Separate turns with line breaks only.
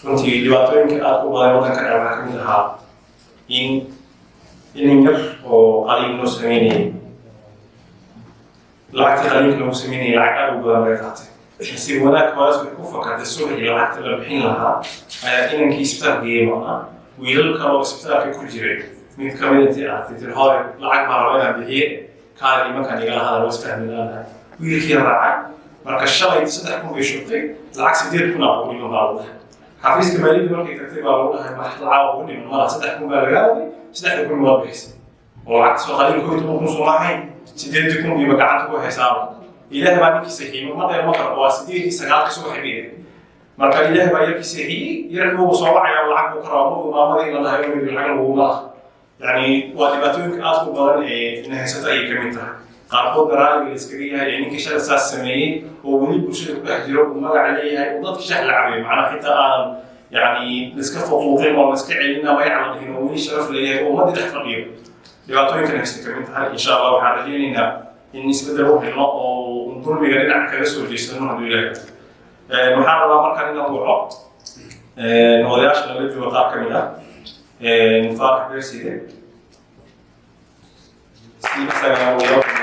runtii dhibaatooyinka aad u badan waddankan waxaa ka mid ahaa in ilmin yar oo qaliin loo sameynayay lacagtii qaliinka lagu sameynayay lacag aad u badan laga qaatay nasiib wanaag hoos waxay ku fakartay subaxii lacagta la bixin lahaa ayaa inankii isbitaal geeyey macnaa wiilal kale oo isbitaalka ku jiray mid ka mid intii aragtay tir hore lacag baa raba inaan bixiye kaadi nimankan igala hadal waa isfahmi laanahay wiilkii raacay marka shalay 3,000 bay shubtay lacag 8,000 baa ugu dhiman baa lagu dhahay xafiiska maaliyadda markay tagtay baa lagu dhahay wax lacag ugu dhiman malaha 3,000 baa laga hadlay 3,000 waa bixisay oo lacag soo qaliin ku intuu ku soo maahayn 8,000 iyo gacanta ku xisaab ilaahay baa ninkii saxiib ma dheer ma qaro waa 8,900 soo xibiyay marka ilaahay baa yarkii saxiib yarkii uu soo wacay lacag ku qaraabo maamadii la dhahay inuu lacag lagu maaha yani waa dhibaatooyinka aad u badan ee in haysata ay ka mid tahay qaarkood raaliga iskaga yahay ninkii shalay saas sameeyay oo weli bulshada ku dhex jiro uu magac leeyahay oo dadka shax la cabay macnaha xitaa aan yani iska fooqin oo iska celina way caddayn oo weli sharaf leeyahay oo ummadda dhex fadhiyo dhibaatooyinkan haysta ka mid tahay insha Allah waxaan rajaynaynaa in isbedel uu helo oo dulmiga dhinac kaga soo jeesano hadduu ilaahay waxaan rabaa markaan inaan waco odayaasha laga joogo qaar ka mid ah Farax Berside Steve Sagana